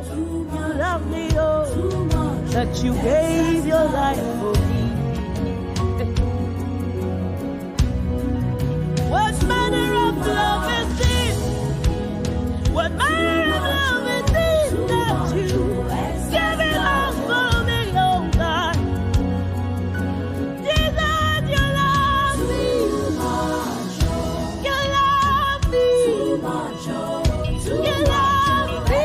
You love me, oh, that you gave your life for me. What manner of love is this? What manner of love is this that you give it all for me, oh God? Jesus, you love me. You love me. You love me.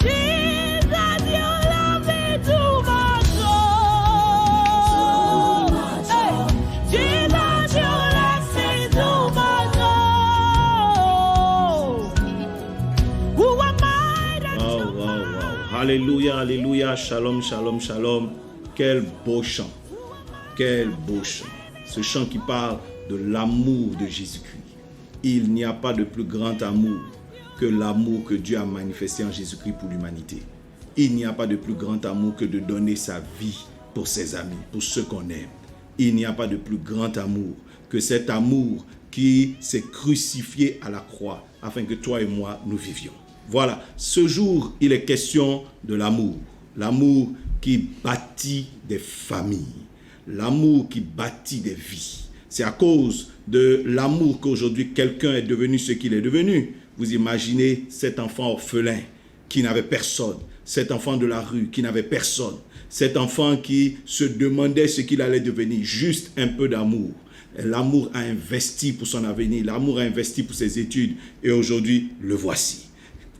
Jesus, you love me too much, oh. Hey, Jesus, you love me too much, oh. Who am I that you Wow. Alléluia, alléluia. Shalom, shalom, shalom. Quel beau chant. Quel beau chant. Ce chant qui parle de l'amour de Jésus-Christ. Il n'y a pas de plus grand amour que l'amour que Dieu a manifesté en Jésus-Christ pour l'humanité. Il n'y a pas de plus grand amour que de donner sa vie pour ses amis, pour ceux qu'on aime. Il n'y a pas de plus grand amour que cet amour qui s'est crucifié à la croix afin que toi et moi nous vivions. Voilà, ce jour, il est question de l'amour. L'amour qui bâtit des familles. L'amour qui bâtit des vies. C'est à cause de l'amour qu'aujourd'hui quelqu'un est devenu ce qu'il est devenu. Vous imaginez cet enfant orphelin qui n'avait personne, cet enfant de la rue qui n'avait personne, cet enfant qui se demandait ce qu'il allait devenir, juste un peu d'amour. L'amour a investi pour son avenir, l'amour a investi pour ses études et aujourd'hui le voici.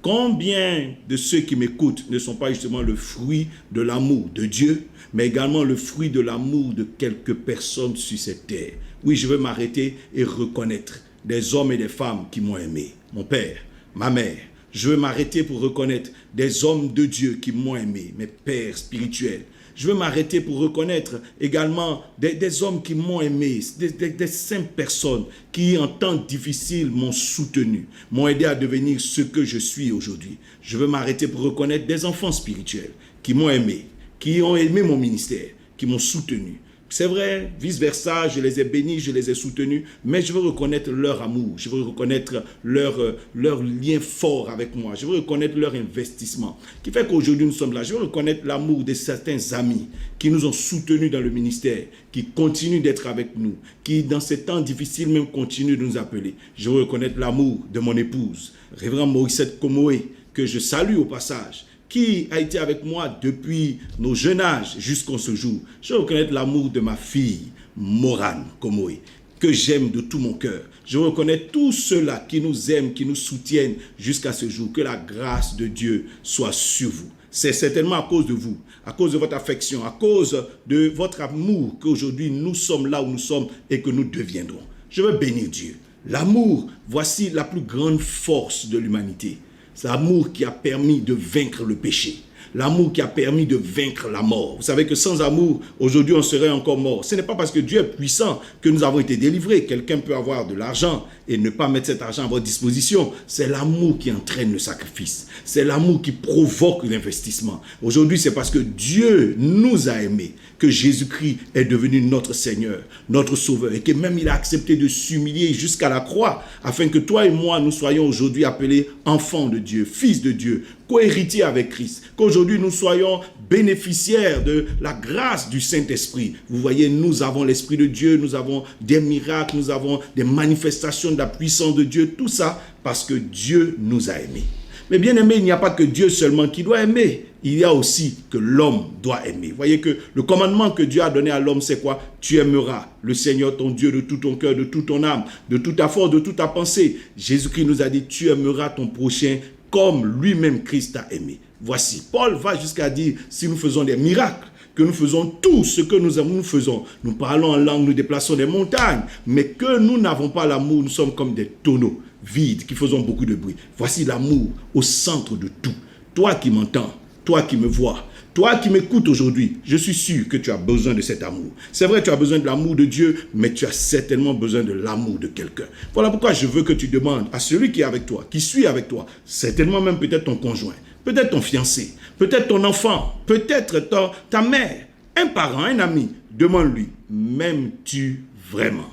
Combien de ceux qui m'écoutent ne sont pas justement le fruit de l'amour de Dieu, mais également le fruit de l'amour de quelques personnes sur cette terre? Oui, je veux m'arrêter et reconnaître des hommes et des femmes qui m'ont aimé. Mon père, ma mère. Je veux m'arrêter pour reconnaître des hommes de Dieu qui m'ont aimé, mes pères spirituels. Je veux m'arrêter pour reconnaître également des hommes qui m'ont aimé, des saintes personnes qui en temps difficile m'ont soutenu, m'ont aidé à devenir ce que je suis aujourd'hui. Je veux m'arrêter pour reconnaître des enfants spirituels qui m'ont aimé, qui ont aimé mon ministère, qui m'ont soutenu. C'est vrai, vice-versa, je les ai bénis, je les ai soutenus, mais je veux reconnaître leur amour, je veux reconnaître leur lien fort avec moi, je veux reconnaître leur investissement, qui fait qu'aujourd'hui nous sommes là. Je veux reconnaître l'amour de certains amis qui nous ont soutenus dans le ministère, qui continuent d'être avec nous, qui dans ces temps difficiles même continuent de nous appeler. Je veux reconnaître l'amour de mon épouse, Révérend Morissette Komoé, que je salue au passage, qui a été avec moi depuis nos jeunes âges jusqu'à ce jour. Je veux reconnaître l'amour de ma fille, Morane Komoé, que j'aime de tout mon cœur. Je veux reconnaître tous ceux-là qui nous aiment, qui nous soutiennent jusqu'à ce jour. Que la grâce de Dieu soit sur vous. C'est certainement à cause de vous, à cause de votre affection, à cause de votre amour qu'aujourd'hui nous sommes là où nous sommes et que nous deviendrons. Je veux bénir Dieu. L'amour, voici la plus grande force de l'humanité. C'est l'amour qui a permis de vaincre le péché. L'amour qui a permis de vaincre la mort. Vous savez que sans amour, aujourd'hui, on serait encore mort. Ce n'est pas parce que Dieu est puissant que nous avons été délivrés. Quelqu'un peut avoir de l'argent et ne pas mettre cet argent à votre disposition. C'est l'amour qui entraîne le sacrifice. C'est l'amour qui provoque l'investissement. Aujourd'hui, c'est parce que Dieu nous a aimés que Jésus-Christ est devenu notre Seigneur, notre Sauveur, et que même il a accepté de s'humilier jusqu'à la croix, afin que toi et moi, nous soyons aujourd'hui appelés enfants de Dieu, fils de Dieu, co-héritiers avec Christ, qu'aujourd'hui nous soyons bénéficiaires de la grâce du Saint-Esprit. Vous voyez, nous avons l'Esprit de Dieu, nous avons des miracles, nous avons des manifestations de la puissance de Dieu, tout ça parce que Dieu nous a aimés. Mais bien aimé, il n'y a pas que Dieu seulement qui doit aimer. Il y a aussi que l'homme doit aimer. Vous voyez que le commandement que Dieu a donné à l'homme, c'est quoi? Tu aimeras le Seigneur ton Dieu de tout ton cœur, de toute ton âme, de toute ta force, de toute ta pensée. Jésus-Christ nous a dit, tu aimeras ton prochain comme lui-même Christ t'a aimé. Voici, Paul va jusqu'à dire, si nous faisons des miracles, que nous faisons tout ce que nous faisons. Nous parlons en langue, nous déplaçons des montagnes, mais que nous n'avons pas l'amour, nous sommes comme des tonneaux vides qui faisons beaucoup de bruit. Voici l'amour au centre de tout. Toi qui m'entends, toi qui me vois, toi qui m'écoutes aujourd'hui, je suis sûr que tu as besoin de cet amour. C'est vrai, tu as besoin de l'amour de Dieu, mais tu as certainement besoin de l'amour de quelqu'un. Voilà pourquoi je veux que tu demandes à celui qui est avec toi, qui suit avec toi, certainement même peut-être ton conjoint, peut-être ton fiancé, peut-être ton enfant, peut-être ta mère, un parent, un ami, demande-lui, m'aimes-tu vraiment?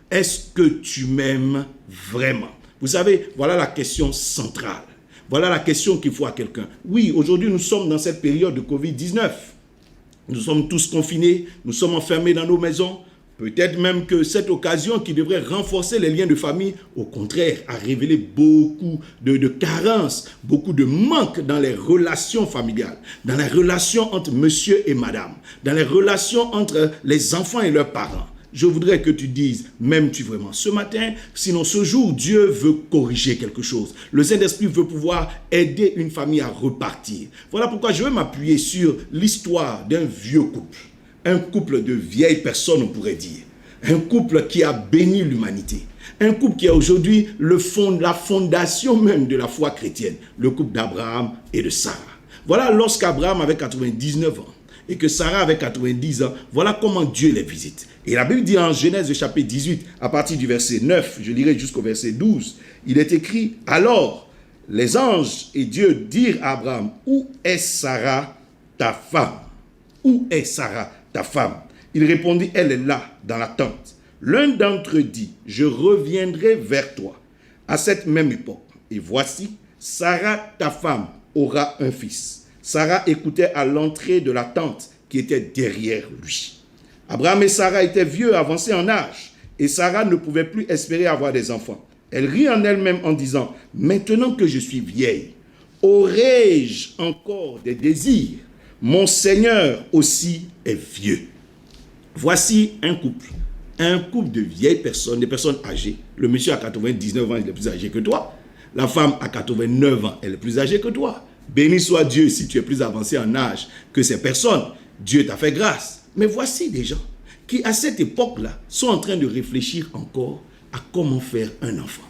Est-ce que tu m'aimes vraiment? Vous savez, voilà la question centrale. Voilà la question qu'il faut à quelqu'un. Oui, aujourd'hui, nous sommes dans cette période de Covid-19. Nous sommes tous confinés, nous sommes enfermés dans nos maisons. Peut-être même que cette occasion qui devrait renforcer les liens de famille, au contraire, a révélé beaucoup de carences, beaucoup de manques dans les relations familiales, dans les relations entre monsieur et madame, dans les relations entre les enfants et leurs parents. Je voudrais que tu dises, m'aimes-tu vraiment ce matin? Sinon, ce jour, Dieu veut corriger quelque chose. Le Saint-Esprit veut pouvoir aider une famille à repartir. Voilà pourquoi je vais m'appuyer sur l'histoire d'un vieux couple. Un couple de vieilles personnes, on pourrait dire. Un couple qui a béni l'humanité. Un couple qui est aujourd'hui la fondation même de la foi chrétienne. Le couple d'Abraham et de Sarah. Voilà lorsqu'Abraham avait 99 ans et que Sarah avait 90 ans, voilà comment Dieu les visite. Et la Bible dit en Genèse chapitre 18, à partir du verset 9, je lirai jusqu'au verset 12, il est écrit, « Alors, les anges et Dieu dirent à Abraham, « Où est Sarah, ta femme? Où est Sarah, ta femme? » Il répondit, « Elle est là, dans la tente. » L'un d'entre eux dit, « Je reviendrai vers toi à cette même époque. Et voici, Sarah, ta femme, aura un fils. » Sarah écoutait à l'entrée de la tente qui était derrière lui. Abraham et Sarah étaient vieux, avancés en âge, et Sarah ne pouvait plus espérer avoir des enfants. Elle rit en elle-même en disant, « Maintenant que je suis vieille, aurai-je encore des désirs? Mon Seigneur aussi est vieux. » Voici un couple de vieilles personnes, des personnes âgées. Le monsieur a 99 ans, il est plus âgé que toi. La femme a 89 ans, elle est plus âgée que toi. Béni soit Dieu si tu es plus avancé en âge que ces personnes. Dieu t'a fait grâce. Mais voici des gens qui, à cette époque-là, sont en train de réfléchir encore à comment faire un enfant.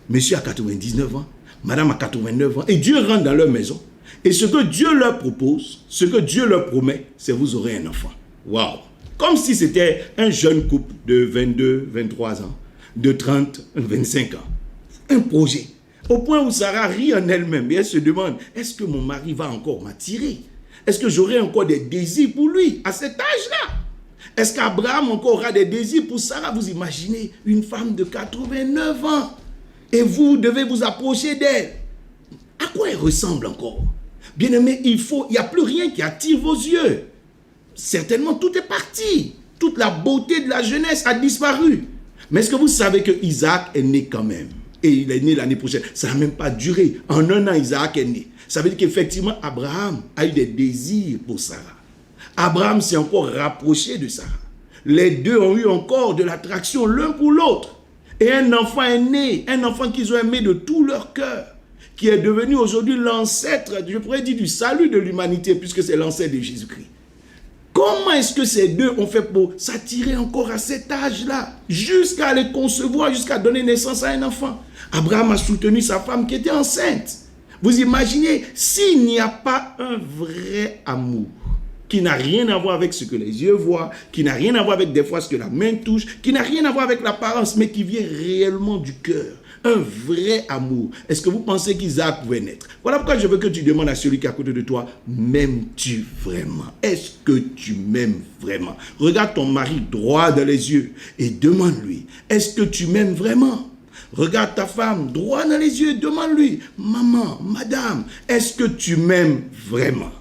Monsieur a 99 ans, madame a 89 ans, et Dieu rentre dans leur maison. Et ce que Dieu leur propose, ce que Dieu leur promet, c'est vous aurez un enfant. Waouh! Comme si c'était un jeune couple de 22, 23 ans, de 30, 25 ans. Un projet. Au point où Sarah rit en elle-même et elle se demande, est-ce que mon mari va encore m'attirer? Est-ce que j'aurai encore des désirs pour lui à cet âge-là? Est-ce qu'Abraham encore aura des désirs pour Sarah? Vous imaginez une femme de 89 ans et vous devez vous approcher d'elle. À quoi elle ressemble encore? Bien-aimé, il n'y a plus rien qui attire vos yeux. Certainement, tout est parti. Toute la beauté de la jeunesse a disparu. Mais est-ce que vous savez que Isaac est né quand même? Et il est né l'année prochaine. Ça n'a même pas duré. En un an, Isaac est né. Ça veut dire qu'effectivement, Abraham a eu des désirs pour Sarah. Abraham s'est encore rapproché de Sarah. Les deux ont eu encore de l'attraction l'un pour l'autre. Et un enfant est né, un enfant qu'ils ont aimé de tout leur cœur, qui est devenu aujourd'hui l'ancêtre, je pourrais dire, du salut de l'humanité, puisque c'est l'ancêtre de Jésus-Christ. Comment est-ce que ces deux ont fait pour s'attirer encore à cet âge-là, jusqu'à les concevoir, jusqu'à donner naissance à un enfant? Abraham a soutenu sa femme qui était enceinte. Vous imaginez, s'il n'y a pas un vrai amour, qui n'a rien à voir avec ce que les yeux voient, qui n'a rien à voir avec des fois ce que la main touche, qui n'a rien à voir avec l'apparence, mais qui vient réellement du cœur, un vrai amour, est-ce que vous pensez qu'Isaac pouvait naître? Voilà pourquoi je veux que tu demandes à celui qui est à côté de toi, m'aimes-tu vraiment? Est-ce que tu m'aimes vraiment? Regarde ton mari droit dans les yeux et demande-lui, est-ce que tu m'aimes vraiment? Regarde ta femme droit dans les yeux et demande-lui, maman, madame, est-ce que tu m'aimes vraiment?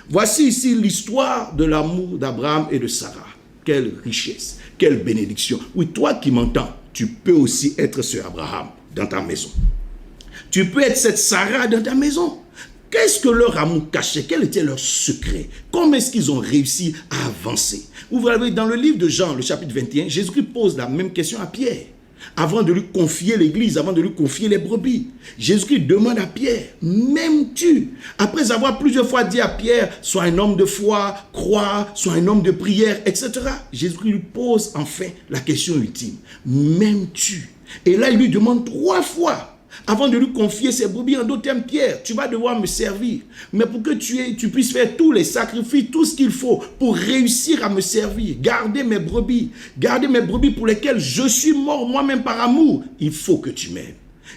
Voici ici l'histoire de l'amour d'Abraham et de Sarah. Quelle richesse, quelle bénédiction. Oui, toi qui m'entends, tu peux aussi être ce Abraham dans ta maison. Tu peux être cette Sarah dans ta maison. Qu'est-ce que leur amour cachait? Quel était leur secret? Comment est-ce qu'ils ont réussi à avancer? Vous voyez, dans le livre de Jean, le chapitre 21, Jésus-Christ pose la même question à Pierre. Avant de lui confier l'église, avant de lui confier les brebis, Jésus-Christ demande à Pierre, m'aimes-tu? Après avoir plusieurs fois dit à Pierre, sois un homme de foi, crois, sois un homme de prière, etc. Jésus-Christ lui pose enfin la question ultime, m'aimes-tu? Et là, il lui demande 3 fois, avant de lui confier ses brebis, en d'autres termes, Pierre, tu vas devoir me servir. Mais pour que tu puisses faire tous les sacrifices, tout ce qu'il faut pour réussir à me servir, garder mes brebis pour lesquelles je suis mort moi-même par amour, il faut que tu m'aimes.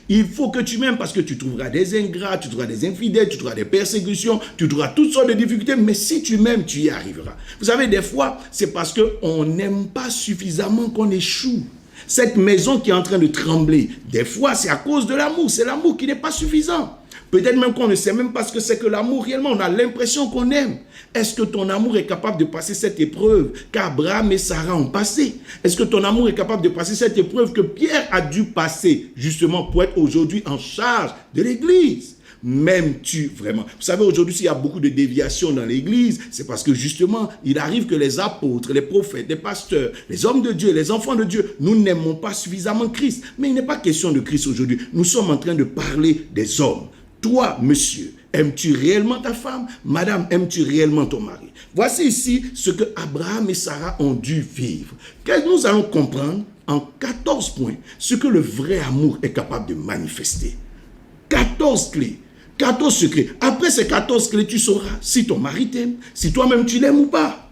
Il faut que tu m'aimes parce que tu trouveras des ingrats, tu trouveras des infidèles, tu trouveras des persécutions, tu trouveras toutes sortes de difficultés, mais si tu m'aimes, tu y arriveras. Vous savez, des fois, c'est parce qu'on n'aime pas suffisamment qu'on échoue. Cette maison qui est en train de trembler, des fois c'est à cause de l'amour. C'est l'amour qui n'est pas suffisant. Peut-être même qu'on ne sait même pas ce que c'est que l'amour réellement. On a l'impression qu'on aime. Est-ce que ton amour est capable de passer cette épreuve qu'Abraham et Sarah ont passé? Est-ce que ton amour est capable de passer cette épreuve que Pierre a dû passer justement pour être aujourd'hui en charge de l'Église? M'aimes-tu vraiment? Vous savez, aujourd'hui, s'il y a beaucoup de déviations dans l'Église, c'est parce que justement, il arrive que les apôtres, les prophètes, les pasteurs, les hommes de Dieu, les enfants de Dieu, nous n'aimons pas suffisamment Christ. Mais il n'est pas question de Christ aujourd'hui. Nous sommes en train de parler des hommes. Toi, monsieur, aimes-tu réellement ta femme? Madame, aimes-tu réellement ton mari? Voici ici ce que Abraham et Sarah ont dû vivre. Que nous allons comprendre en 14 points ce que le vrai amour est capable de manifester. 14 clés. 14 secrets. Après ces 14 clés, tu sauras si ton mari t'aime, si toi-même tu l'aimes ou pas.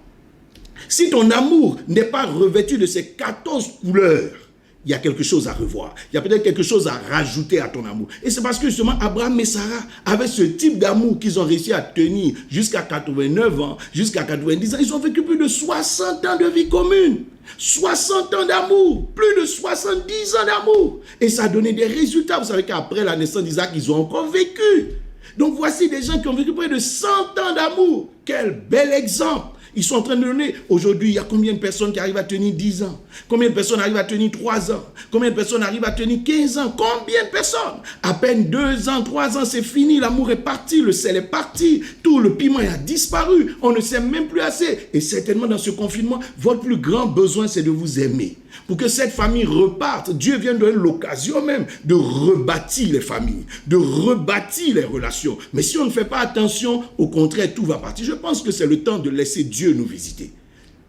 Si ton amour n'est pas revêtu de ces 14 couleurs, il y a quelque chose à revoir. Il y a peut-être quelque chose à rajouter à ton amour. Et c'est parce que justement, Abraham et Sarah avaient ce type d'amour qu'ils ont réussi à tenir jusqu'à 89 ans, jusqu'à 90 ans. Ils ont vécu plus de 60 ans de vie commune. 60 ans d'amour, plus de 70 ans d'amour. Et ça a donné des résultats. Vous savez qu'après la naissance d'Isaac, ils ont encore vécu. Donc voici des gens qui ont vécu près de 100 ans d'amour. Quel bel exemple. Ils sont en train de donner. Aujourd'hui, il y a combien de personnes qui arrivent à tenir 10 ans? Combien de personnes arrivent à tenir 3 ans? Combien de personnes arrivent à tenir 15 ans? Combien de personnes? À peine 2 ans, 3 ans, c'est fini. L'amour est parti, le sel est parti. Tout le piment a disparu. On ne s'aime même plus assez. Et certainement, dans ce confinement, votre plus grand besoin, c'est de vous aimer. Pour que cette famille reparte, Dieu vient donner l'occasion même de rebâtir les familles, de rebâtir les relations. Mais si on ne fait pas attention, au contraire, tout va partir. Je pense que c'est le temps de laisser Dieu nous visiter.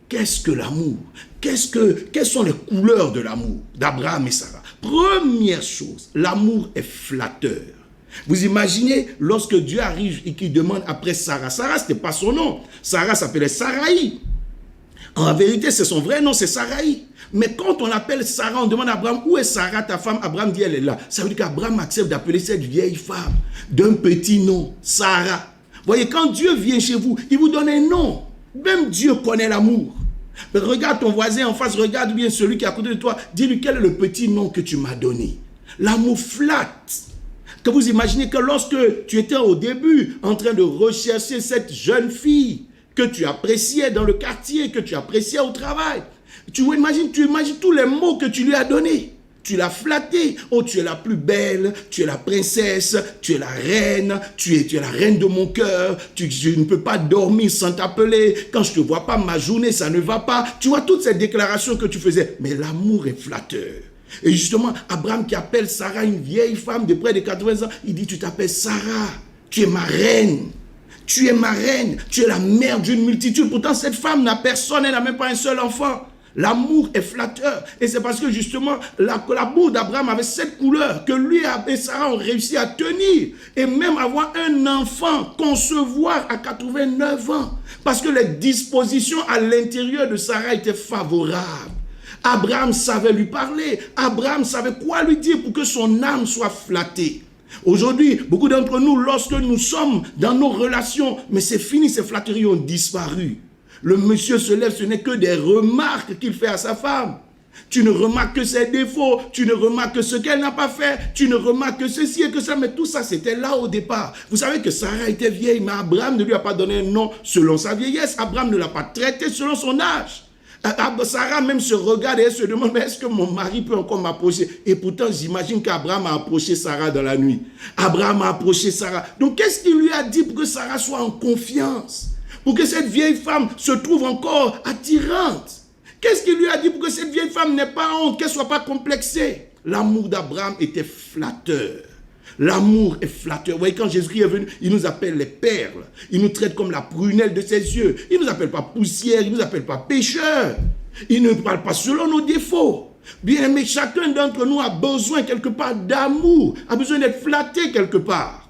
Qu'est-ce que l'amour? Quelles sont les couleurs de l'amour d'Abraham et Sarah? Première chose, l'amour est flatteur. Vous imaginez lorsque Dieu arrive et qu'il demande après Sarah. Sarah, ce n'était pas son nom. Sarah s'appelait Saraï. En vérité, c'est son vrai nom, c'est Saraï. Mais quand on appelle Sarah, on demande à Abraham, où est Sarah, ta femme? Abraham dit, elle est là. Ça veut dire qu'Abraham accepte d'appeler cette vieille femme d'un petit nom, Sarah. Voyez, quand Dieu vient chez vous, il vous donne un nom. Même Dieu connaît l'amour. Mais regarde ton voisin en face, regarde bien celui qui est à côté de toi. Dis-lui quel est le petit nom que tu m'as donné. L'amour flatte. Que vous imaginez que lorsque tu étais au début en train de rechercher cette jeune fille que tu appréciais dans le quartier, que tu appréciais au travail, tu imagines tous les mots que tu lui as donnés. Tu l'as flattée. Oh, tu es la plus belle, tu es la princesse, tu es la reine, tu es la reine de mon cœur. Je ne peux pas dormir sans t'appeler. Quand je ne te vois pas, ma journée, ça ne va pas. Tu vois toutes ces déclarations que tu faisais. Mais l'amour est flatteur. Et justement, Abraham qui appelle Sarah une vieille femme de près de 80 ans, il dit, tu t'appelles Sarah, tu es ma reine. Tu es ma reine, tu es la mère d'une multitude. Pourtant, cette femme n'a personne, elle n'a même pas un seul enfant. L'amour est flatteur. Et c'est parce que justement, l'amour d'Abraham avait cette couleur que lui et Sarah ont réussi à tenir. Et même avoir un enfant, concevoir à 89 ans. Parce que les dispositions à l'intérieur de Sarah étaient favorables. Abraham savait lui parler. Abraham savait quoi lui dire pour que son âme soit flattée. Aujourd'hui, beaucoup d'entre nous, lorsque nous sommes dans nos relations, mais c'est fini, ces flatteries ont disparu. Le monsieur se lève, ce n'est que des remarques qu'il fait à sa femme. Tu ne remarques que ses défauts, tu ne remarques que ce qu'elle n'a pas fait, tu ne remarques que ceci et que ça, mais tout ça c'était là au départ. Vous savez que Sarah était vieille, mais Abraham ne lui a pas donné un nom selon sa vieillesse. Abraham ne l'a pas traité selon son âge. Sarah même se regarde et elle se demande, mais est-ce que mon mari peut encore m'approcher? Et pourtant, j'imagine qu'Abraham a approché Sarah dans la nuit. Abraham a approché Sarah. Donc, qu'est-ce qu'il lui a dit pour que Sarah soit en confiance? Pour que cette vieille femme se trouve encore attirante? Qu'est-ce qu'il lui a dit pour que cette vieille femme n'ait pas honte, qu'elle ne soit pas complexée? L'amour d'Abraham était flatteur. L'amour est flatteur. Vous voyez, quand Jésus est venu, il nous appelle les perles. Il nous traite comme la prunelle de ses yeux. Il ne nous appelle pas poussière, il ne nous appelle pas pécheurs. Il ne parle pas selon nos défauts. Bien aimé, chacun d'entre nous a besoin quelque part d'amour, a besoin d'être flatté quelque part.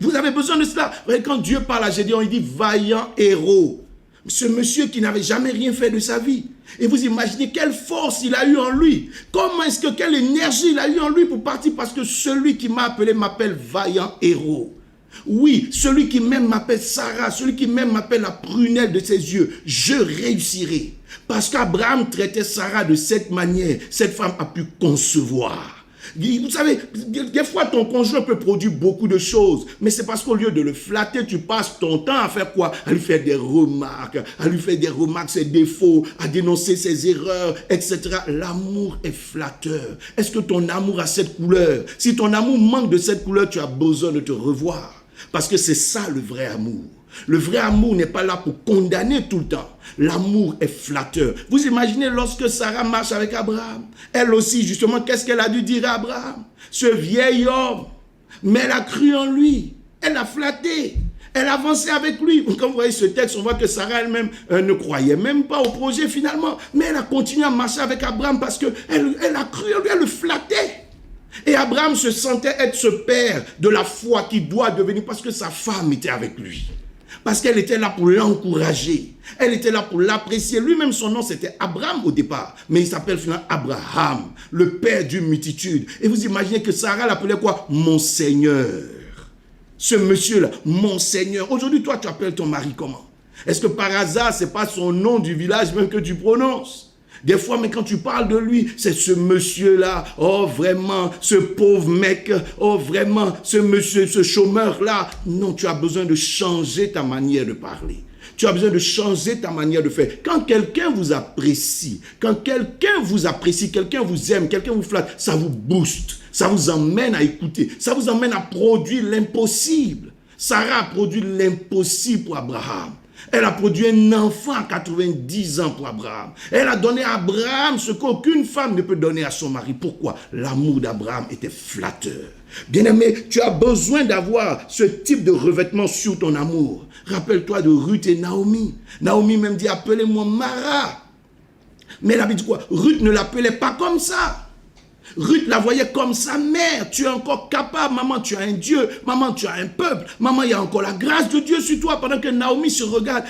Vous avez besoin de cela. Vous voyez, quand Dieu parle à Gédéon, il dit vaillant héros. Ce monsieur qui n'avait jamais rien fait de sa vie. Et vous imaginez quelle force il a eu en lui. Comment est-ce que, quelle énergie il a eu en lui pour partir? Parce que celui qui m'a appelé m'appelle vaillant héros. Oui, celui qui m'aime m'appelle Sarah, celui qui m'aime m'appelle la prunelle de ses yeux. Je réussirai. Parce qu'Abraham traitait Sarah de cette manière, cette femme a pu concevoir. Vous savez, des fois ton conjoint peut produire beaucoup de choses, mais c'est parce qu'au lieu de le flatter, tu passes ton temps à faire quoi? À lui faire des remarques, ses défauts, à dénoncer ses erreurs, etc. L'amour est flatteur. Est-ce que ton amour a cette couleur? Si ton amour manque de cette couleur, tu as besoin de te revoir. Parce que c'est ça le vrai amour. Le vrai amour n'est pas là pour condamner tout le temps. L'amour est flatteur. Vous imaginez lorsque Sarah marche avec Abraham, elle aussi justement, qu'est-ce qu'elle a dû dire à Abraham? Ce vieil homme, mais elle a cru en lui, elle a flatté, elle a avancé avec lui. Quand vous voyez ce texte, on voit que Sarah elle-même ne croyait même pas au projet finalement, mais elle a continué à marcher avec Abraham parce qu'elle a cru en lui, elle le flattait. Et Abraham se sentait être ce père de la foi qui doit devenir parce que sa femme était avec lui. Parce qu'elle était là pour l'encourager. Elle était là pour l'apprécier. Lui-même, son nom, c'était Abraham au départ. Mais il s'appelle finalement Abraham, le père d'une multitude. Et vous imaginez que Sarah l'appelait quoi? Mon Seigneur. Ce monsieur-là, mon Seigneur. Aujourd'hui, toi, tu appelles ton mari comment? Est-ce que par hasard, ce n'est pas son nom du village même que tu prononces? Des fois, mais quand tu parles de lui, c'est ce monsieur-là, oh vraiment, ce pauvre mec, oh vraiment, ce monsieur, ce chômeur-là. Non, tu as besoin de changer ta manière de parler. Tu as besoin de changer ta manière de faire. Quand quelqu'un vous apprécie, quelqu'un vous aime, quelqu'un vous flatte, ça vous booste, ça vous emmène à écouter, ça vous emmène à produire l'impossible. Sarah a produit l'impossible pour Abraham. Elle a produit un enfant à 90 ans pour Abraham. Elle a donné à Abraham ce qu'aucune femme ne peut donner à son mari. Pourquoi? L'amour d'Abraham était flatteur. Bien-aimé, tu as besoin d'avoir ce type de revêtement sur ton amour. Rappelle-toi de Ruth et Naomi. Naomi même dit, appelez-moi Mara. Mais elle avait dit quoi? Ruth ne l'appelait pas comme ça. Ruth la voyait comme sa mère. Tu es encore capable, maman, tu as un Dieu. Maman, tu as un peuple. Maman, il y a encore la grâce de Dieu sur toi. Pendant que Naomi se regarde,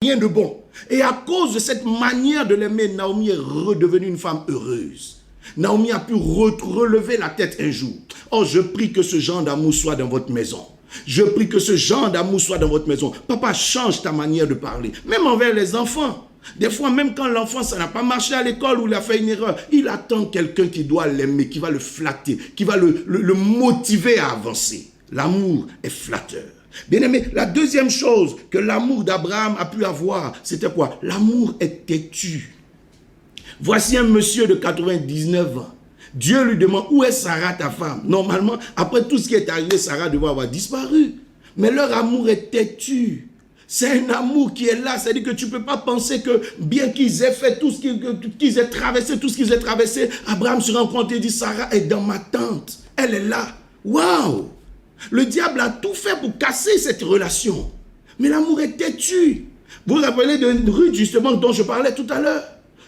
rien de bon. Et à cause de cette manière de l'aimer, Naomi est redevenue une femme heureuse. Naomi a pu relever la tête un jour. Oh, je prie que ce genre d'amour soit dans votre maison. Je prie que ce genre d'amour soit dans votre maison. Papa, change ta manière de parler. Même envers les enfants. Des fois, même quand l'enfant, ça n'a pas marché à l'école ou il a fait une erreur, il attend quelqu'un qui doit l'aimer, qui va le flatter, qui va le motiver à avancer. L'amour est flatteur. Bien aimé, la deuxième chose que l'amour d'Abraham a pu avoir, c'était quoi? L'amour est têtu. Voici un monsieur de 99 ans. Dieu lui demande, où est Sarah, ta femme? Normalement, après tout ce qui est arrivé, Sarah devait avoir disparu. Mais leur amour est têtu. C'est un amour qui est là. C'est-à-dire que tu ne peux pas penser que bien qu'ils aient fait tout ce qu'ils aient traversé, Abraham se rend compte et dit, Sarah est dans ma tente. Elle est là. Waouh! Le diable a tout fait pour casser cette relation. Mais l'amour est têtu. Vous vous rappelez de Ruth, justement, dont je parlais tout à l'heure?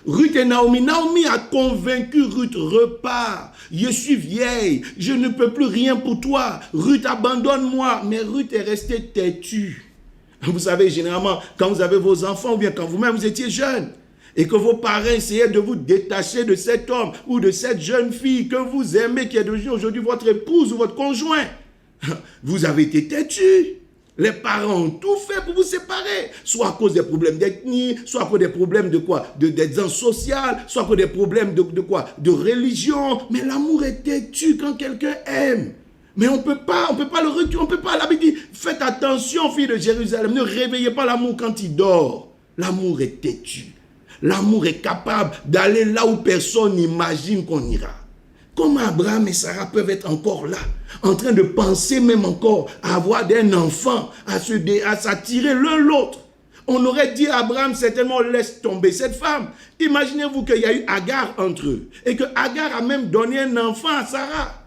Ruth et Naomi. Naomi a convaincu Ruth, repars. Je suis vieille. Je ne peux plus rien pour toi. Ruth, abandonne-moi. Mais Ruth est restée têtue. Vous savez, généralement, quand vous avez vos enfants, ou bien quand vous-même vous étiez jeune, et que vos parents essayaient de vous détacher de cet homme ou de cette jeune fille que vous aimez, qui est aujourd'hui votre épouse ou votre conjoint, vous avez été têtu. Les parents ont tout fait pour vous séparer, soit à cause des problèmes d'ethnie, soit à cause des problèmes de quoi? D'aisance sociale, soit à cause des problèmes de quoi? De religion. Mais l'amour est têtu quand quelqu'un aime. Mais on ne peut pas le reculer, on ne peut pas l'habiter. Faites attention, filles de Jérusalem, ne réveillez pas l'amour quand il dort. L'amour est têtu. L'amour est capable d'aller là où personne n'imagine qu'on ira. Comment Abraham et Sarah peuvent être encore là, en train de penser même encore à avoir un enfant, à s'attirer l'un l'autre. On aurait dit à Abraham certainement, laisse tomber cette femme. Imaginez-vous qu'il y a eu Agar entre eux, et que Agar a même donné un enfant à Sarah.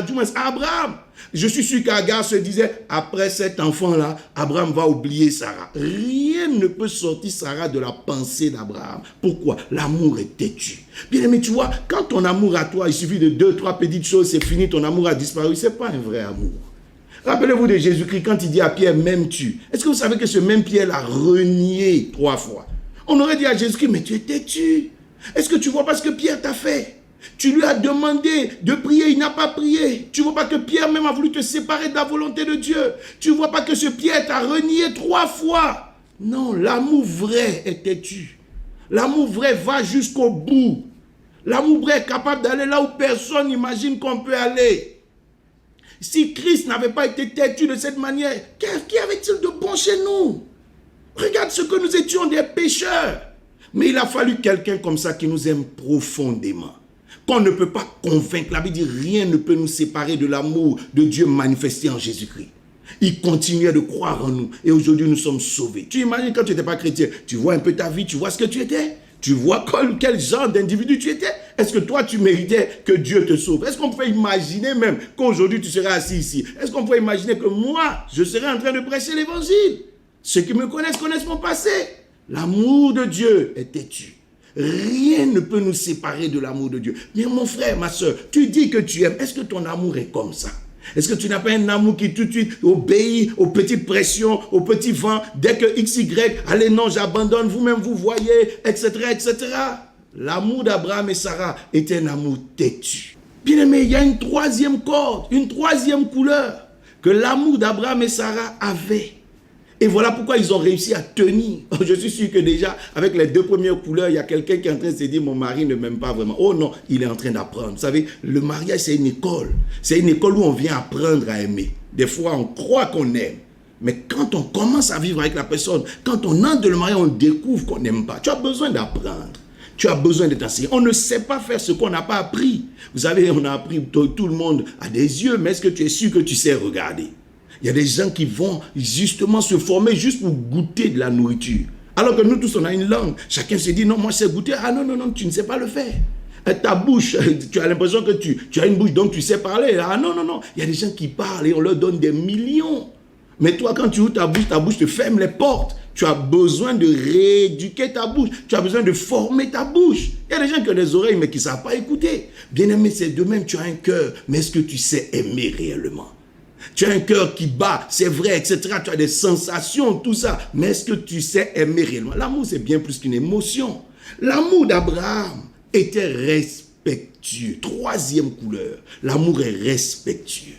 Du moins à Abraham. Je suis sûr qu'Agar se disait, après cet enfant-là, Abraham va oublier Sarah. Rien ne peut sortir Sarah de la pensée d'Abraham. Pourquoi? L'amour est têtu. Bien aimé, tu vois, quand ton amour à toi, il suffit de 2-3 petites choses, c'est fini, ton amour a disparu. Ce n'est pas un vrai amour. Rappelez-vous de Jésus-Christ quand il dit à Pierre, m'aimes-tu? Est-ce que vous savez que ce même Pierre l'a renié 3 fois? On aurait dit à Jésus-Christ, mais tu es têtu. Est-ce que tu vois pas ce que Pierre t'a fait? Tu lui as demandé de prier, il n'a pas prié. Tu ne vois pas que Pierre même a voulu te séparer de la volonté de Dieu. Tu ne vois pas que ce Pierre t'a renié 3 fois. Non, l'amour vrai est têtu. L'amour vrai va jusqu'au bout. L'amour vrai est capable d'aller là où personne n'imagine qu'on peut aller. Si Christ n'avait pas été têtu de cette manière, qu'y avait-il de bon chez nous? Regarde ce que nous étions, des pécheurs. Mais il a fallu quelqu'un comme ça qui nous aime profondément. Qu'on ne peut pas convaincre. La Bible dit rien ne peut nous séparer de l'amour de Dieu manifesté en Jésus-Christ. Il continuait de croire en nous. Et aujourd'hui, nous sommes sauvés. Tu imagines quand tu n'étais pas chrétien, tu vois un peu ta vie, tu vois ce que tu étais. Tu vois quel genre d'individu tu étais. Est-ce que toi, tu méritais que Dieu te sauve? Est-ce qu'on peut imaginer même qu'aujourd'hui, tu serais assis ici? Est-ce qu'on peut imaginer que moi, je serais en train de prêcher l'évangile? Ceux qui me connaissent mon passé. L'amour de Dieu est têtu. Rien ne peut nous séparer de l'amour de Dieu. Mais mon frère, ma soeur, tu dis que tu aimes. Est-ce que ton amour est comme ça? Est-ce que tu n'as pas un amour qui tout de suite obéit aux petites pressions, aux petits vents, dès que XY, allez non, j'abandonne, vous-même vous voyez, etc., etc. L'amour d'Abraham et Sarah était un amour têtu. Bien aimé, il y a une troisième corde, une troisième couleur que l'amour d'Abraham et Sarah avaient. Et voilà pourquoi ils ont réussi à tenir. Je suis sûr que déjà, avec les 2 premières couleurs, il y a quelqu'un qui est en train de se dire, mon mari ne m'aime pas vraiment. Oh non, il est en train d'apprendre. Vous savez, le mariage, c'est une école. C'est une école où on vient apprendre à aimer. Des fois, on croit qu'on aime. Mais quand on commence à vivre avec la personne, quand on entre dans le mariage, on découvre qu'on n'aime pas. Tu as besoin d'apprendre. Tu as besoin d'être enseigné. On ne sait pas faire ce qu'on n'a pas appris. Vous savez, on a appris, tout le monde a des yeux, mais est-ce que tu es sûr que tu sais regarder? Il y a des gens qui vont justement se former juste pour goûter de la nourriture. Alors que nous tous, on a une langue. Chacun se dit, non, moi, je sais goûter. Ah non, non, non, tu ne sais pas le faire. Ta bouche, tu as l'impression que tu as une bouche, donc tu sais parler. Ah non, non, non. Il y a des gens qui parlent et on leur donne des millions. Mais toi, quand tu ouvres ta bouche te ferme les portes. Tu as besoin de rééduquer ta bouche. Tu as besoin de former ta bouche. Il y a des gens qui ont des oreilles, mais qui ne savent pas écouter. Bien aimé, c'est de même, tu as un cœur. Mais est-ce que tu sais aimer réellement? Tu as un cœur qui bat, c'est vrai, etc. Tu as des sensations, tout ça. Mais est-ce que tu sais aimer réellement? L'amour, c'est bien plus qu'une émotion. L'amour d'Abraham était respectueux. Troisième couleur, l'amour est respectueux.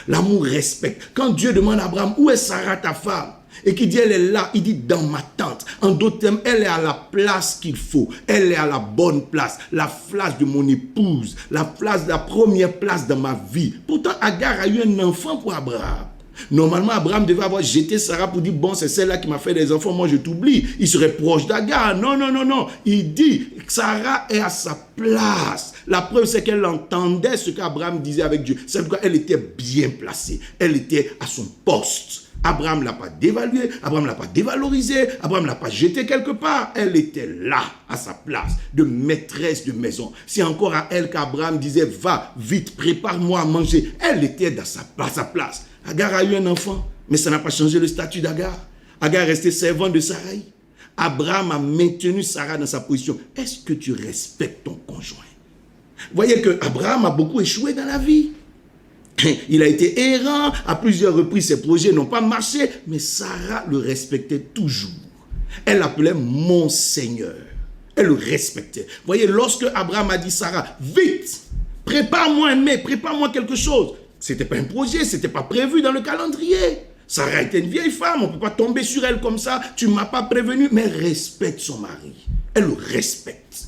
L'amour respecte. Quand Dieu demande à Abraham, où est Sarah ta femme? Et qu'il dit, elle est là, il dit, dans ma tente. En d'autres termes, elle est à la place qu'il faut. Elle est à la bonne place. La place de mon épouse. La première place dans ma vie. Pourtant, Agar a eu un enfant pour Abraham. Normalement, Abraham devait avoir jeté Sarah pour dire, bon, c'est celle-là qui m'a fait des enfants, moi je t'oublie. Il serait proche d'Agar. Non, non, non, non. Il dit, Sarah est à sa place. La preuve, c'est qu'elle entendait ce qu'Abraham disait avec Dieu. C'est pourquoi elle était bien placée. Elle était à son poste. Abraham ne l'a pas dévaluée, Abraham ne l'a pas dévalorisée, Abraham ne l'a pas jetée quelque part. Elle était là, à sa place, de maîtresse de maison. C'est encore à elle qu'Abraham disait, va, vite, prépare-moi à manger. Elle était à sa place. Agar a eu un enfant, mais ça n'a pas changé le statut d'Agar. Agar est resté servant de Sarai. Abraham a maintenu Sarah dans sa position. Est-ce que tu respectes ton conjoint? Voyez que Abraham a beaucoup échoué dans la vie. Il a été errant, à plusieurs reprises ses projets n'ont pas marché, mais Sarah le respectait toujours. Elle l'appelait mon Seigneur. Elle le respectait. Voyez, lorsque Abraham a dit Sarah, vite, prépare-moi un mets, prépare-moi quelque chose. Ce n'était pas un projet, ce n'était pas prévu dans le calendrier. Sarah était une vieille femme, on ne peut pas tomber sur elle comme ça. Tu ne m'as pas prévenu, mais respecte son mari. Elle le respecte.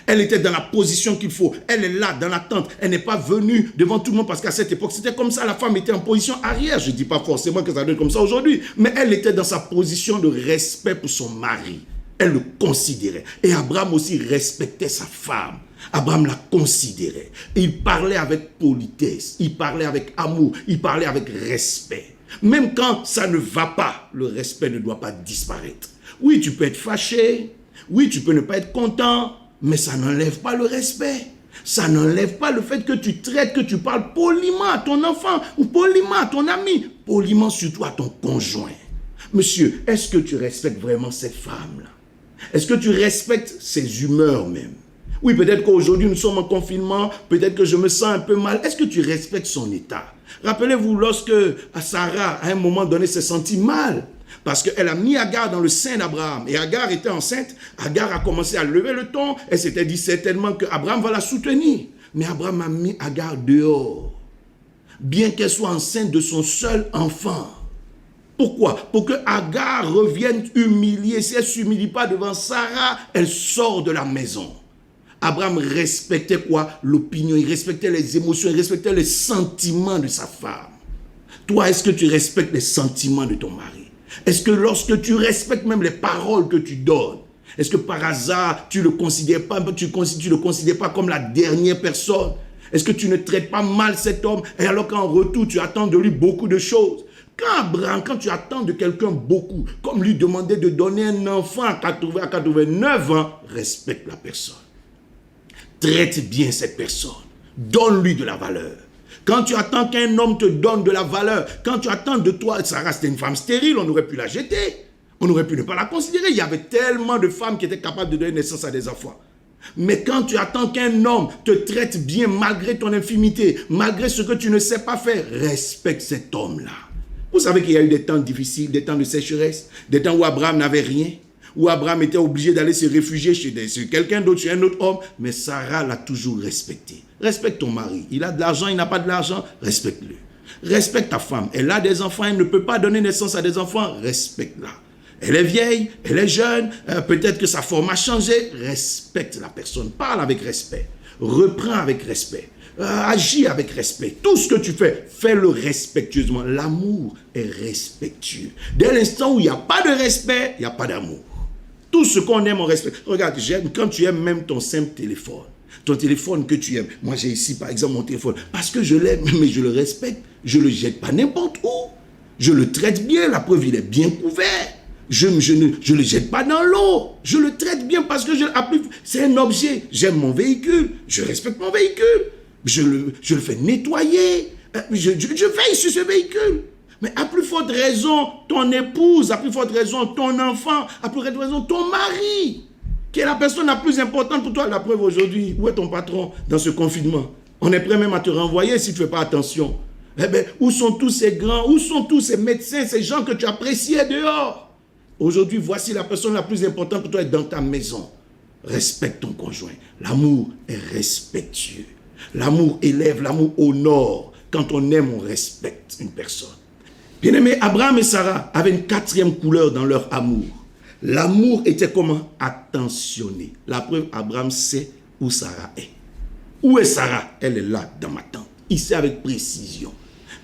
Elle était dans la position qu'il faut. Elle est là, dans la tente. Elle n'est pas venue devant tout le monde parce qu'à cette époque, c'était comme ça. La femme était en position arrière. Je ne dis pas forcément que ça doit être comme ça aujourd'hui. Mais elle était dans sa position de respect pour son mari. Elle le considérait. Et Abraham aussi respectait sa femme. Abraham la considérait. Et il parlait avec politesse. Il parlait avec amour. Il parlait avec respect. Même quand ça ne va pas, le respect ne doit pas disparaître. Oui, tu peux être fâché. Oui, tu peux ne pas être content. Mais ça n'enlève pas le respect. Ça n'enlève pas le fait que tu traites, que tu parles poliment à ton enfant ou poliment à ton ami, poliment surtout à ton conjoint. Monsieur, est-ce que tu respectes vraiment cette femme-là? Est-ce que tu respectes ses humeurs même? Oui, peut-être qu'aujourd'hui nous sommes en confinement, peut-être que je me sens un peu mal. Est-ce que tu respectes son état? Rappelez-vous lorsque Sarah, à un moment donné, s'est sentie mal. Parce qu'elle a mis Agar dans le sein d'Abraham. Et Agar était enceinte. Agar a commencé à lever le ton. Elle s'était dit certainement qu'Abraham va la soutenir. Mais Abraham a mis Agar dehors. Bien qu'elle soit enceinte de son seul enfant. Pourquoi? Pour que Agar revienne humiliée. Si elle ne s'humilie pas devant Sarah, elle sort de la maison. Abraham respectait quoi? L'opinion. Il respectait les émotions. Il respectait les sentiments de sa femme. Toi, est-ce que tu respectes les sentiments de ton mari? Est-ce que lorsque tu respectes même les paroles que tu donnes, est-ce que par hasard, tu ne le considères pas comme la dernière personne? Est-ce que tu ne traites pas mal cet homme et alors qu'en retour, tu attends de lui beaucoup de choses? Quand tu attends de quelqu'un beaucoup, comme lui demander de donner un enfant à 89 ans, respecte la personne. Traite bien cette personne. Donne-lui de la valeur. Quand tu attends qu'un homme te donne de la valeur, quand tu attends de toi, Sarah c'était une femme stérile, on aurait pu la jeter. On aurait pu ne pas la considérer. Il y avait tellement de femmes qui étaient capables de donner naissance à des enfants. Mais quand tu attends qu'un homme te traite bien malgré ton infimité, malgré ce que tu ne sais pas faire, respecte cet homme-là. Vous savez qu'il y a eu des temps difficiles, des temps de sécheresse, des temps où Abraham n'avait rien, où Abraham était obligé d'aller se réfugier chez quelqu'un d'autre, chez un autre homme, mais Sarah l'a toujours respecté. Respecte ton mari. Il a de l'argent, il n'a pas de l'argent, respecte-le. Respecte ta femme. Elle a des enfants, elle ne peut pas donner naissance à des enfants, respecte-la. Elle est vieille, elle est jeune, peut-être que sa forme a changé, respecte la personne. Parle avec respect, reprends avec respect, agis avec respect. Tout ce que tu fais, fais-le respectueusement. L'amour est respectueux. Dès l'instant où il n'y a pas de respect, il n'y a pas d'amour. Tout ce qu'on aime, on respecte. Regarde, j'aime quand tu aimes même ton simple téléphone. Ton téléphone que tu aimes. Moi, j'ai ici, par exemple, mon téléphone. Parce que je l'aime, mais je le respecte. Je ne le jette pas n'importe où. Je le traite bien. La preuve, il est bien couvert. Je ne le jette pas dans l'eau. Je le traite bien parce que c'est un objet. J'aime mon véhicule. Je respecte mon véhicule. Je le fais nettoyer. Je veille sur ce véhicule. Mais à plus forte raison, ton épouse, à plus forte raison, ton enfant, à plus forte raison, ton mari, qui est la personne la plus importante pour toi. La preuve aujourd'hui, où est ton patron dans ce confinement? On est prêt même à te renvoyer si tu ne fais pas attention. Eh bien, où sont tous ces grands, où sont tous ces médecins, ces gens que tu appréciais dehors? Aujourd'hui, voici la personne la plus importante pour toi est dans ta maison. Respecte ton conjoint. L'amour est respectueux. L'amour élève, l'amour honore. Quand on aime, on respecte une personne. Bien-aimé, Abraham et Sarah avaient une quatrième couleur dans leur amour. L'amour était comment? Attentionné. La preuve, Abraham sait où Sarah est. Où est Sarah? Elle est là, dans ma tente. Il sait avec précision.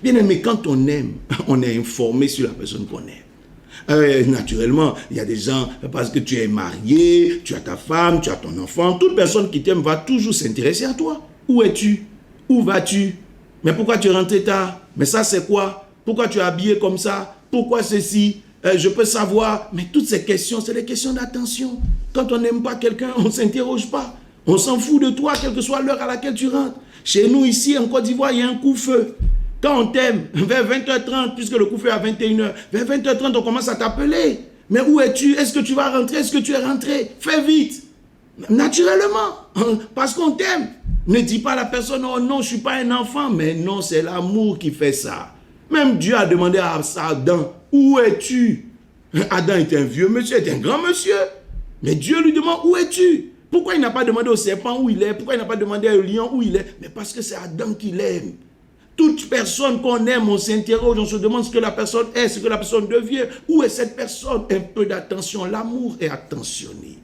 Bien-aimé, quand on aime, on est informé sur la personne qu'on aime. Naturellement, il y a des gens, parce que tu es marié, tu as ta femme, tu as ton enfant, toute personne qui t'aime va toujours s'intéresser à toi. Où es-tu? Où vas-tu? Mais pourquoi tu es rentré tard? Mais ça, c'est quoi? Pourquoi tu es habillé comme ça? Pourquoi ceci? Je peux savoir. Mais toutes ces questions, c'est des questions d'attention. Quand on n'aime pas quelqu'un, on ne s'interroge pas. On s'en fout de toi, quelle que soit l'heure à laquelle tu rentres. Chez nous, ici, en Côte d'Ivoire, il y a un coup-feu. Quand on t'aime, vers 20h30, puisque le coup-feu est à 21h, vers 20h30, on commence à t'appeler. Mais où es-tu? Est-ce que tu vas rentrer? Est-ce que tu es rentré? Fais vite. Naturellement, parce qu'on t'aime. Ne dis pas à la personne, oh non, je ne suis pas un enfant. Mais non, c'est l'amour qui fait ça. Même Dieu a demandé à Adam, où es-tu? Adam était un vieux monsieur, était un grand monsieur. Mais Dieu lui demande, où es-tu? Pourquoi il n'a pas demandé au serpent où il est? Pourquoi il n'a pas demandé au lion où il est? Mais parce que c'est Adam qui l'aime. Toute personne qu'on aime, on s'interroge, on se demande ce que la personne est, ce que la personne devient. Où est cette personne? Un peu d'attention. L'amour est attentionné.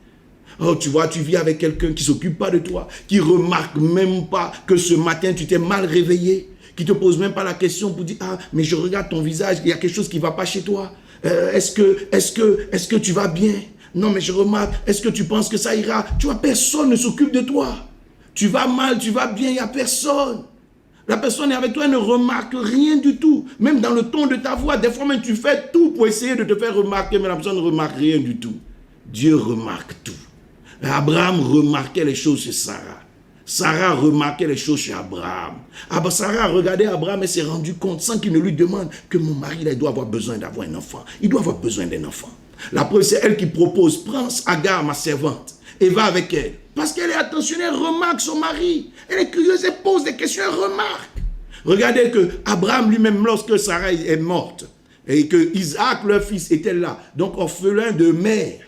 Oh, tu vois, tu vis avec quelqu'un qui ne s'occupe pas de toi, qui ne remarque même pas que ce matin, tu t'es mal réveillé, qui ne te pose même pas la question pour dire, ah, mais je regarde ton visage, il y a quelque chose qui ne va pas chez toi. Est-ce que tu vas bien? Non, mais je remarque, est-ce que tu penses que ça ira? Tu vois, personne ne s'occupe de toi. Tu vas mal, tu vas bien, il n'y a personne. La personne est avec toi, elle ne remarque rien du tout. Même dans le ton de ta voix, des fois même tu fais tout pour essayer de te faire remarquer, mais la personne ne remarque rien du tout. Dieu remarque tout. Abraham remarquait les choses chez Sarah. Sarah remarquait les choses chez Abraham. Sarah regardait Abraham et s'est rendu compte, sans qu'il ne lui demande, que mon mari là, il doit avoir besoin d'avoir un enfant. Il doit avoir besoin d'un enfant. La preuve, c'est elle qui propose, prends Agar, ma servante, et va avec elle. Parce qu'elle est attentionnée, elle remarque son mari. Elle est curieuse, elle pose des questions, elle remarque. Regardez que Abraham lui-même, lorsque Sarah est morte, et que Isaac, leur fils, était là, donc orphelin de mère.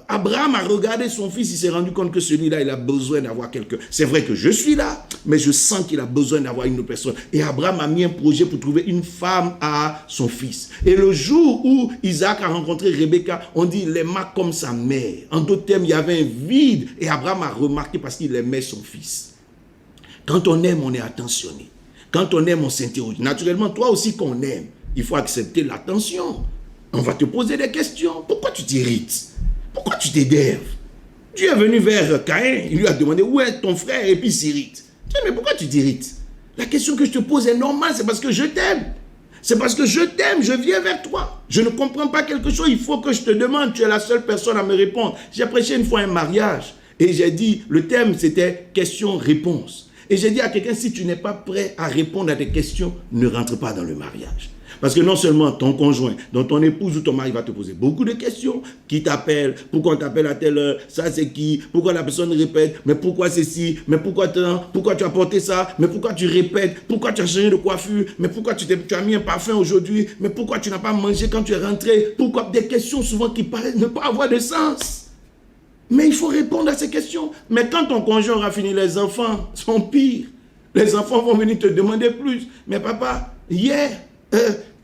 Abraham a regardé son fils, il s'est rendu compte que celui-là, il a besoin d'avoir quelqu'un. C'est vrai que je suis là, mais je sens qu'il a besoin d'avoir une autre personne. Et Abraham a mis un projet pour trouver une femme à son fils. Et le jour où Isaac a rencontré Rebecca, on dit il l'aima comme sa mère. En d'autres termes, il y avait un vide. Et Abraham a remarqué parce qu'il aimait son fils. Quand on aime, on est attentionné. Quand on aime, on s'interroge. Naturellement, toi aussi qu'on aime, il faut accepter l'attention. On va te poser des questions. Pourquoi tu t'irrites? Pourquoi tu t'énerves? Dieu est venu vers Caïn, il lui a demandé où est ton frère et puis il s'irrite. Dieu, mais pourquoi tu t'irrites? La question que je te pose est normale, c'est parce que je t'aime. C'est parce que je t'aime, je viens vers toi. Je ne comprends pas quelque chose, il faut que je te demande. Tu es la seule personne à me répondre. J'ai prêché une fois un mariage et j'ai dit, le thème c'était question-réponse. Et j'ai dit à quelqu'un, si tu n'es pas prêt à répondre à des questions, ne rentre pas dans le mariage. Parce que non seulement ton conjoint, dont ton épouse ou ton mari va te poser beaucoup de questions, qui t'appelle, pourquoi on t'appelle à telle heure, ça c'est qui, pourquoi la personne répète, mais pourquoi ceci, mais pourquoi tu as porté ça, mais pourquoi tu répètes, pourquoi tu as changé de coiffure, mais pourquoi tu as mis un parfum aujourd'hui, mais pourquoi tu n'as pas mangé quand tu es rentré, pourquoi des questions souvent qui paraissent ne pas avoir de sens. Mais il faut répondre à ces questions. Mais quand ton conjoint aura fini, les enfants sont pires. Les enfants vont venir te demander plus. Mais papa, hier,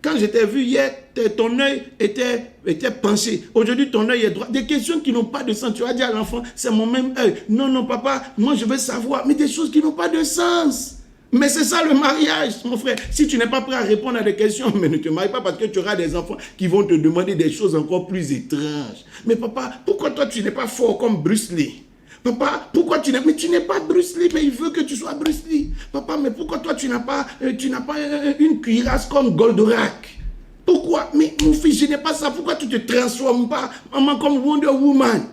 quand je t'ai vu hier, ton œil était penché. Aujourd'hui, ton œil est droit. Des questions qui n'ont pas de sens. Tu vas dire à l'enfant, c'est mon même œil. Non, non, papa, moi je veux savoir. Mais des choses qui n'ont pas de sens. Mais c'est ça le mariage, mon frère. Si tu n'es pas prêt à répondre à des questions, mais ne te marie pas parce que tu auras des enfants qui vont te demander des choses encore plus étranges. Mais papa, pourquoi toi tu n'es pas fort comme Bruce Lee? Papa, pourquoi tu n'es... Mais tu n'es pas Bruce Lee, mais il veut que tu sois Bruce Lee. Papa, mais pourquoi toi tu n'as pas une cuirasse comme Goldorak? Pourquoi? Mais mon fils, je n'ai pas ça. Pourquoi tu ne te transformes pas, maman, comme Wonder Woman?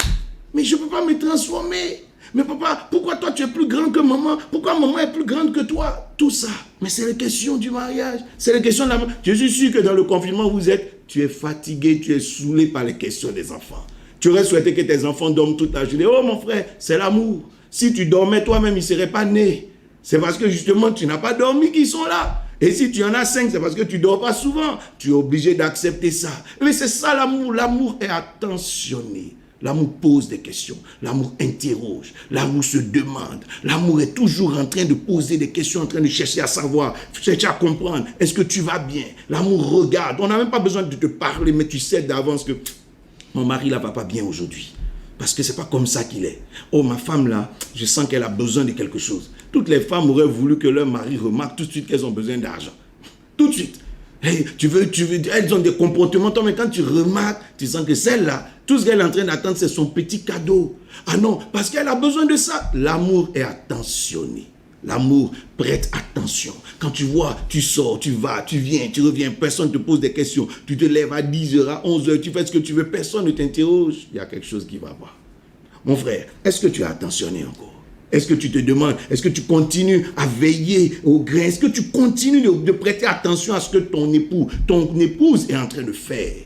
Mais je ne peux pas me transformer. Mais papa, pourquoi toi tu es plus grand que maman? Pourquoi maman est plus grande que toi? Tout ça. Mais c'est la question du mariage. C'est la question de la... Je suis sûr que dans le confinement où vous êtes, tu es fatigué, tu es saoulé par les questions des enfants. Tu aurais souhaité que tes enfants dorment toute la journée. Oh mon frère, c'est l'amour. Si tu dormais toi-même, ils ne seraient pas nés. C'est parce que justement, tu n'as pas dormi qu'ils sont là. Et si tu en as 5, c'est parce que tu ne dors pas souvent. Tu es obligé d'accepter ça. Mais c'est ça l'amour. L'amour est attentionné. L'amour pose des questions. L'amour interroge. L'amour se demande. L'amour est toujours en train de poser des questions, en train de chercher à savoir, chercher à comprendre. Est-ce que tu vas bien? L'amour regarde. On n'a même pas besoin de te parler, mais tu sais d'avance que mon mari là va pas bien aujourd'hui. Parce que c'est pas comme ça qu'il est. Oh, ma femme là, je sens qu'elle a besoin de quelque chose. Toutes les femmes auraient voulu que leur mari remarque tout de suite qu'elles ont besoin d'argent. Tout de suite. Hey, elles ont des comportements, mais quand tu remarques, tu sens que celle-là, tout ce qu'elle est en train d'attendre, c'est son petit cadeau. Ah non, parce qu'elle a besoin de ça. L'amour est attentionné. L'amour prête attention. Quand tu vois, tu sors, tu vas, tu viens, tu reviens, personne ne te pose des questions. Tu te lèves à 10h, à 11h, tu fais ce que tu veux, personne ne t'interroge. Il y a quelque chose qui va pas. Mon frère, est-ce que tu as attentionné encore? Est-ce que tu te demandes, est-ce que tu continues à veiller au grain? Est-ce que tu continues de prêter attention à ce que ton épouse est en train de faire?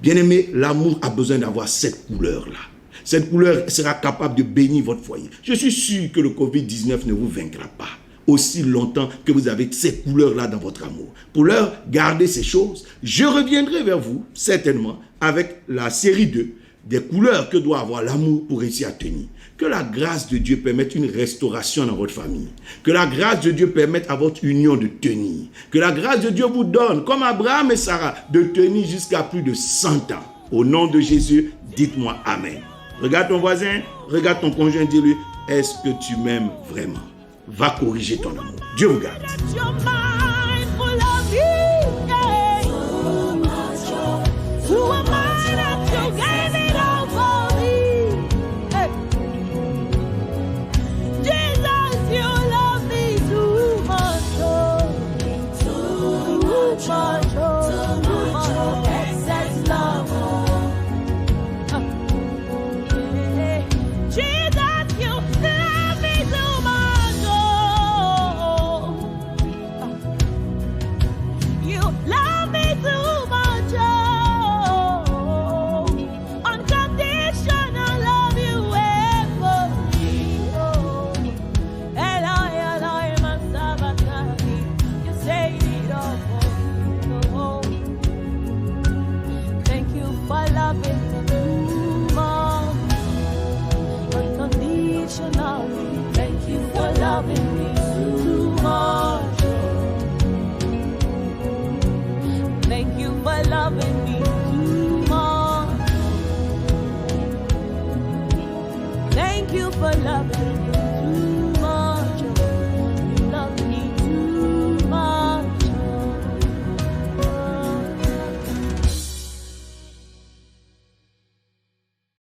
Bien-aimé, l'amour a besoin d'avoir cette couleur-là. Cette couleur sera capable de bénir votre foyer. Je suis sûr que le Covid-19 ne vous vaincra pas aussi longtemps que vous avez ces couleurs-là dans votre amour. Pour l'heure, gardez ces choses. Je reviendrai vers vous, certainement, avec la série 2 des couleurs que doit avoir l'amour pour réussir à tenir. Que la grâce de Dieu permette une restauration dans votre famille. Que la grâce de Dieu permette à votre union de tenir. Que la grâce de Dieu vous donne, comme Abraham et Sarah, de tenir jusqu'à plus de 100 ans. Au nom de Jésus, dites-moi Amen. Regarde ton voisin, regarde ton conjoint, dis-lui, est-ce que tu m'aimes vraiment? Va corriger ton amour. Dieu vous garde.